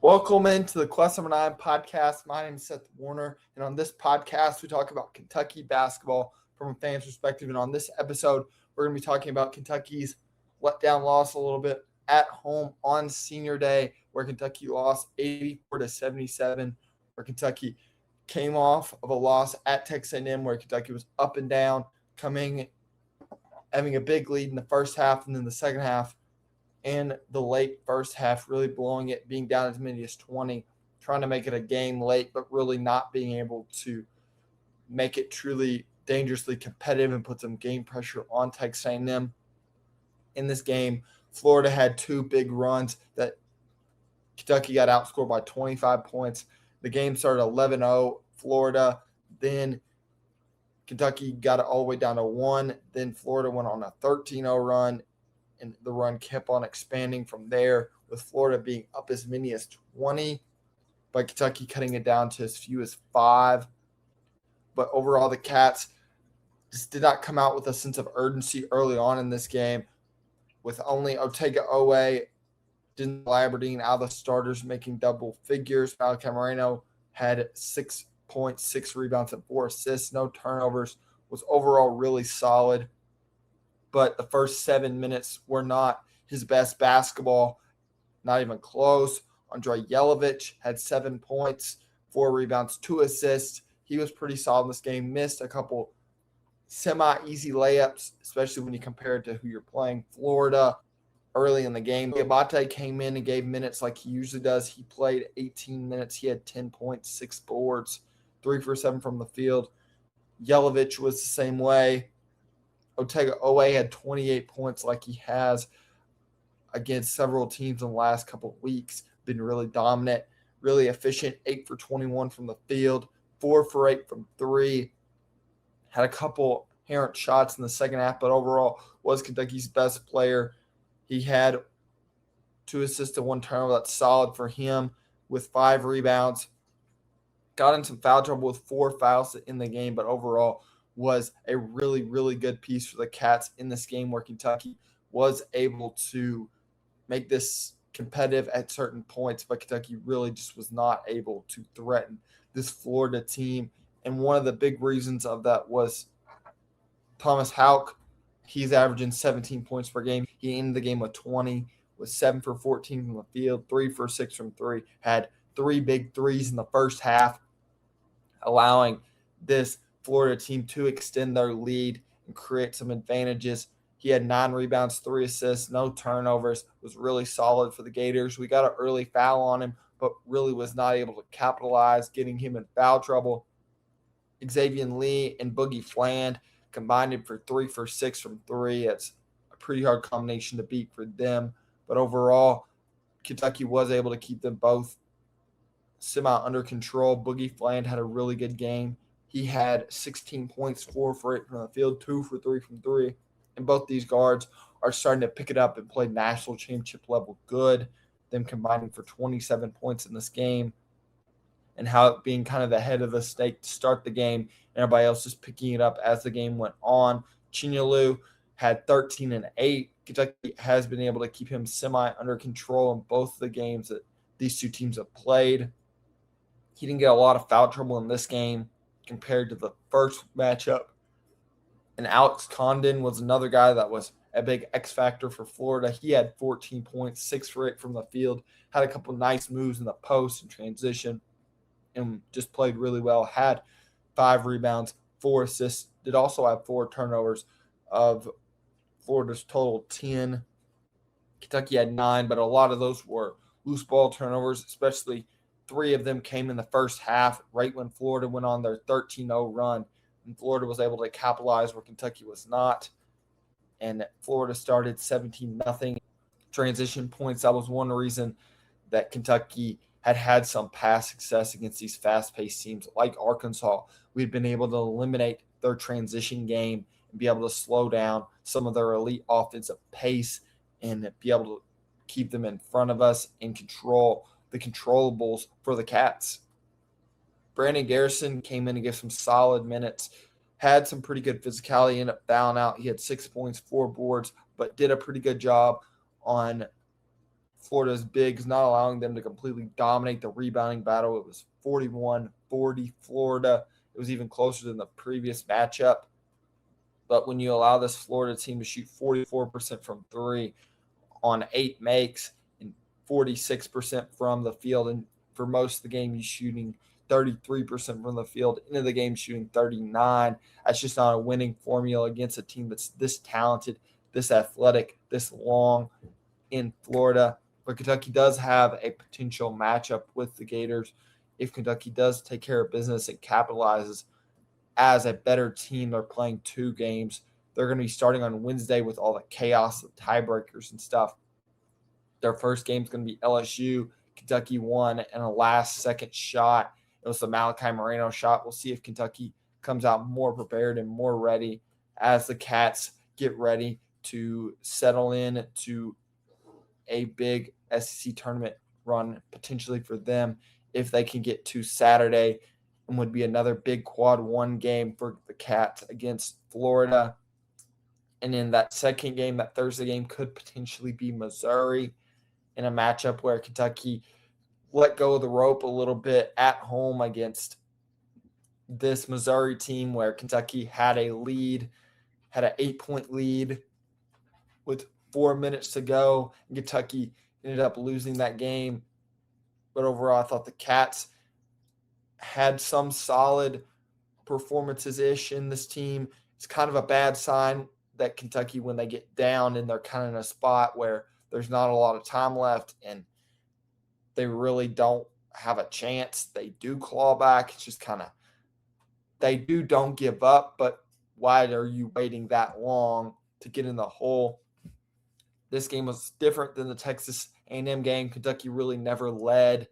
Welcome into the Quest Number 9 podcast. My name is Seth Warner, and on this podcast, we talk about Kentucky basketball from a fan's perspective. And on this episode, we're going to be talking about Kentucky's letdown loss a little bit at home on Senior Day, where Kentucky lost 84-77, where Kentucky came off of a loss at Texas A&M, where Kentucky was up and down, having a big lead in the first half, and then the second half in the late first half, really blowing it, being down as many as 20, trying to make it a game late, but really not being able to make it truly dangerously competitive and put some game pressure on Texas A&M. In this game, Florida had two big runs that Kentucky got outscored by 25 points. The game started 11-0 Florida. Then Kentucky got it all the way down to 1. Then Florida went on a 13-0 run, and the run kept on expanding from there, with Florida being up as many as 20, but Kentucky cutting it down to as few as 5. But overall, the Cats just did not come out with a sense of urgency early on in this game, with only Otega-Oweh, Denzel Aberdeen out of the starters making double figures. Malachi Moreno had 6 points, 6 rebounds, and 4 assists. No turnovers. Was overall really solid. But the first 7 minutes were not his best basketball, not even close. Andrei Jelovic had 7 points, 4 rebounds, 2 assists. He was pretty solid in this game. Missed a couple semi-easy layups, especially when you compare it to who you're playing. Florida early in the game. Diabate came in and gave minutes like he usually does. He played 18 minutes. He had 10 points, 6 boards, 3 for 7 from the field. Jelovic was the same way. Otega-Oweh had 28 points like he has against several teams in the last couple of weeks. Been really dominant, really efficient, 8 for 21 from the field, 4 for 8 from 3. Had a couple errant shots in the second half, but overall was Kentucky's best player. He had 2 assists and 1 turnover. That's solid for him, with 5 rebounds. Got in some foul trouble with 4 fouls in the game, but overall was a really, really good piece for the Cats in this game, where Kentucky was able to make this competitive at certain points, but Kentucky really just was not able to threaten this Florida team. And one of the big reasons of that was Thomas Houck. He's averaging 17 points per game. He ended the game with 20, with 7 for 14 from the field, 3 for 6 from 3, had 3 big threes in the first half, allowing this Florida team to extend their lead and create some advantages. He had 9 rebounds, 3 assists, no turnovers, was really solid for the Gators. We got an early foul on him, but really was not able to capitalize, getting him in foul trouble. Xavier Lee and Boogie Fland combined for 3 for 6 from 3. It's a pretty hard combination to beat for them. But overall, Kentucky was able to keep them both semi under control. Boogie Fland had a really good game. He had 16 points, 4 for 8 from the field, 2 for 3 from 3. And both these guards are starting to pick it up and play national championship level good. Them combining for 27 points in this game. And how it being kind of the head of the snake to start the game, and everybody else just picking it up as the game went on. Chinyalu had 13 and 8. Kentucky has been able to keep him semi under control in both of the games that these two teams have played. He didn't get a lot of foul trouble in this game compared to the first matchup. And Alex Condon was another guy that was a big X factor for Florida. He had 14 points, 6 for 8 from the field, had a couple nice moves in the post and transition, and just played really well. Had 5 rebounds, 4 assists. Did also have 4 turnovers of Florida's total 10. Kentucky had 9, but a lot of those were loose ball turnovers, especially 3 of them came in the first half, right when Florida went on their 13-0 run. And Florida was able to capitalize where Kentucky was not. And Florida started 17-0. Transition points, that was one reason that Kentucky had some past success against these fast-paced teams like Arkansas. We've been able to eliminate their transition game and be able to slow down some of their elite offensive pace and be able to keep them in front of us and control the controllables for the Cats. Brandon Garrison came in and gave some solid minutes, had some pretty good physicality, ended up fouling out. He had 6 points, 4 boards, but did a pretty good job on Florida's bigs, not allowing them to completely dominate the rebounding battle. It was 41-40 Florida. It was even closer than the previous matchup. But when you allow this Florida team to shoot 44% from three on 8 makes and 46% from the field, and for most of the game, he's shooting 33% from the field, into the game shooting 39. That's just not a winning formula against a team that's this talented, this athletic, this long in Florida. But Kentucky does have a potential matchup with the Gators if Kentucky does take care of business and capitalizes as a better team. They're playing 2 games. They're going to be starting on Wednesday with all the chaos, the tiebreakers and stuff. Their first game is going to be LSU. Kentucky won in a last-second shot. It was the Malachi Moreno shot. We'll see if Kentucky comes out more prepared and more ready as the Cats get ready to settle in to a big SEC tournament run potentially for them if they can get to Saturday, and would be another big quad 1 game for the Cats against Florida. And in that second game, that Thursday game, could potentially be Missouri in a matchup where Kentucky let go of the rope a little bit at home against this Missouri team where Kentucky had a lead, had an 8-point lead with 4 minutes to go. And Kentucky ended up losing that game. But overall, I thought the Cats had some solid performances-ish in this team. It's kind of a bad sign that Kentucky, when they get down and they're kind of in a spot where there's not a lot of time left and they really don't have a chance, they do claw back. It's just kind of, they don't give up, but why are you waiting that long to get in the hole? This game was different than the Texas A&M game. Kentucky really never led,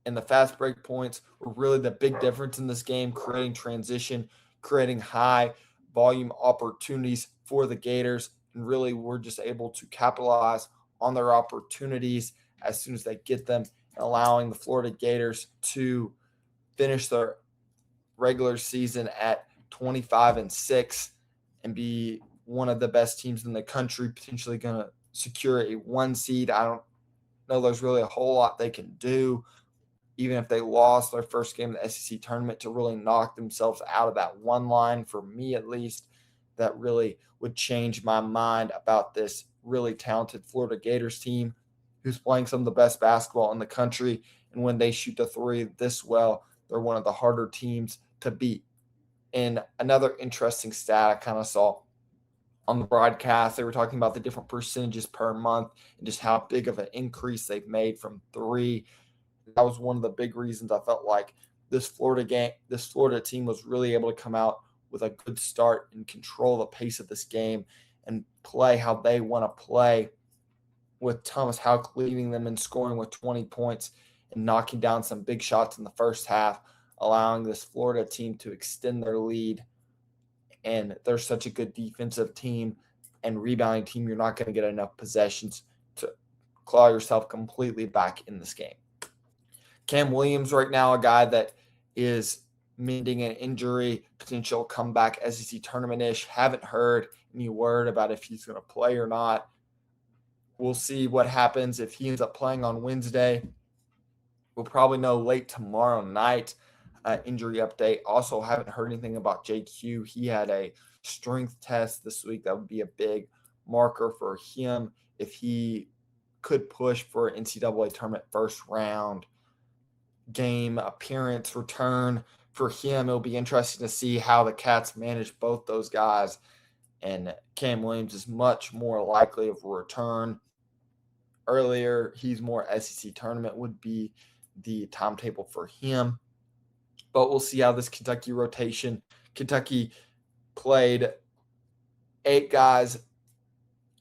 and the fast break points were really the big difference in this game, creating transition, creating high volume opportunities for the Gators, and really were just able to capitalize on their opportunities as soon as they get them, and allowing the Florida Gators to finish their regular season at 25-6 and be one of the best teams in the country, potentially going to secure a 1 seed. I don't know there's really a whole lot they can do, even if they lost their first game of the SEC tournament, to really knock themselves out of that 1 line. For me, at least, that really would change my mind about this really talented Florida Gators team who's playing some of the best basketball in the country. And when they shoot the 3 this well, they're one of the harder teams to beat. And another interesting stat I kind of saw on the broadcast, they were talking about the different percentages per month and just how big of an increase they've made from 3. That was one of the big reasons I felt like this Florida team was really able to come out with a good start and control the pace of this game and play how they want to play, with Thomas Houck leading them in scoring with 20 points and knocking down some big shots in the first half, allowing this Florida team to extend their lead. And they're such a good defensive team and rebounding team, you're not going to get enough possessions to claw yourself completely back in this game. Cam Williams right now, a guy that is mending an injury, potential comeback SEC tournament-ish. Haven't heard any word about if he's going to play or not. We'll see what happens if he ends up playing on Wednesday. We'll probably know late tomorrow night. Injury update. Also, haven't heard anything about JQ. He had a strength test this week. That would be a big marker for him if he could push for an NCAA tournament first round game appearance return for him. It'll be interesting to see how the Cats manage both those guys. And Cam Williams is much more likely of a return earlier. He's more SEC tournament would be the timetable for him. But we'll see how this Kentucky rotation. Kentucky played 8 guys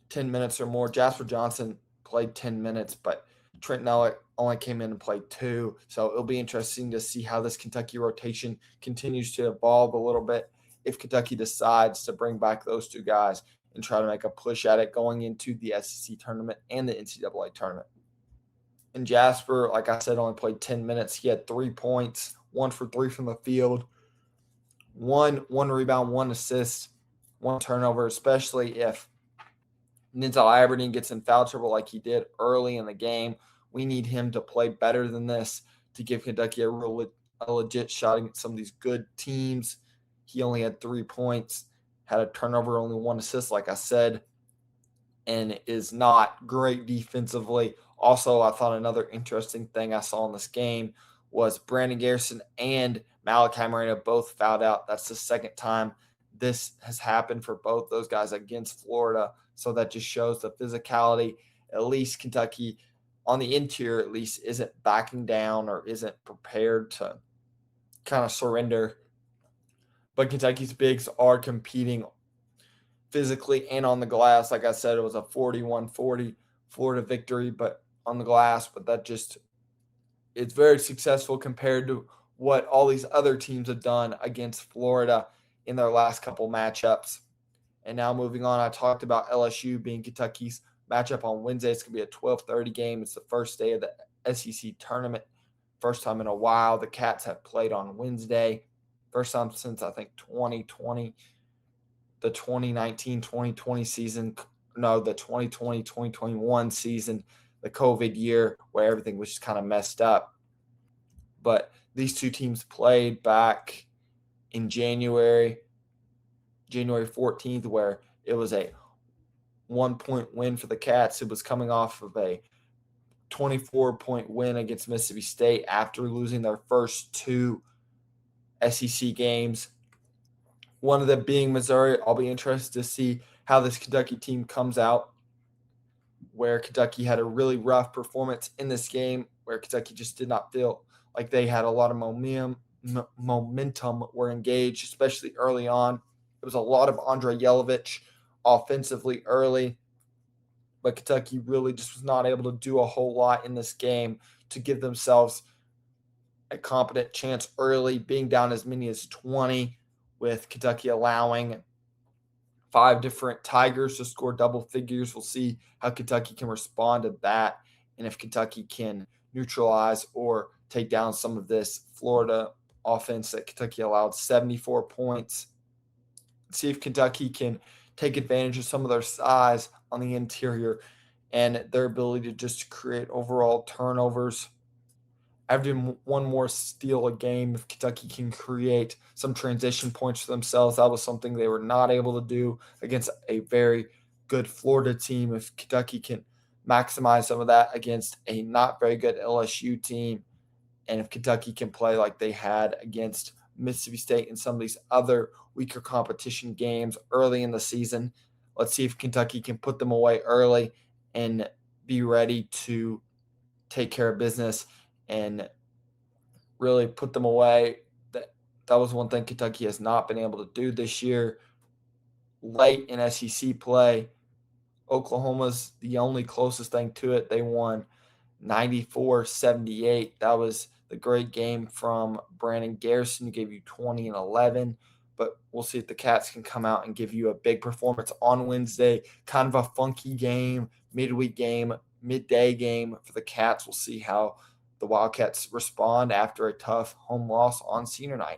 10 minutes or more. Jasper Johnson played 10 minutes, but Trent Nellick only came in and played 2. So it'll be interesting to see how this Kentucky rotation continues to evolve a little bit if Kentucky decides to bring back those 2 guys and try to make a push at it going into the SEC tournament and the NCAA tournament. And Jasper, like I said, only played 10 minutes. He had 3 points, 1 for 3 from the field, one rebound, 1 assist, 1 turnover, especially if Denzel Aberdeen gets in foul trouble like he did early in the game. We need him to play better than this to give Kentucky a legit shot against some of these good teams. He only had 3 points, had a turnover, only 1 assist, like I said, and is not great defensively. Also, I thought another interesting thing I saw in this game was Brandon Garrison and Malachi Moreno both fouled out. That's the second time this has happened for both those guys against Florida. So that just shows the physicality. At least Kentucky, on the interior at least, isn't backing down or isn't prepared to kind of surrender. But Kentucky's bigs are competing physically and on the glass. Like I said, it was a 41-40 Florida victory, but on the glass. But that just, it's very successful compared to what all these other teams have done against Florida in their last couple matchups. And now moving on, I talked about LSU being Kentucky's matchup on Wednesday. It's going to be a 12:30 game. It's the first day of the SEC tournament. First time in a while the Cats have played on Wednesday. First time since, I think, 2020, the 2019-2020 season. No, the 2020-2021 season, the COVID year where everything was just kind of messed up. But these two teams played back in January 14th, where it was a 1-point win for the Cats. It was coming off of a 24-point win against Mississippi State after losing their first 2 SEC games. One of them being Missouri. I'll be interested to see how this Kentucky team comes out, where Kentucky had a really rough performance in this game, where Kentucky just did not feel like they had a lot of momentum, were engaged, especially early on. It was a lot of Andre Yelovich offensively early, but Kentucky really just was not able to do a whole lot in this game to give themselves a competent chance early, being down as many as 20, with Kentucky allowing 5 different Tigers to score double figures. We'll see how Kentucky can respond to that, and if Kentucky can neutralize or take down some of this Florida offense that Kentucky allowed 74 points. See if Kentucky can take advantage of some of their size on the interior and their ability to just create overall turnovers. Having one more steal a game, if Kentucky can create some transition points for themselves, that was something they were not able to do against a very good Florida team. If Kentucky can maximize some of that against a not very good LSU team, and if Kentucky can play like they had against Mississippi State and some of these other weaker competition games early in the season, let's see if Kentucky can put them away early and be ready to take care of business and really put them away. That was one thing Kentucky has not been able to do this year. Late in SEC play, Oklahoma's the only closest thing to it. They won 94-78. That was the great game from Brandon Garrison, who gave you 20 and 11. But we'll see if the Cats can come out and give you a big performance on Wednesday. Kind of a funky game, midweek game, midday game for the Cats. We'll see how the Wildcats respond after a tough home loss on senior night.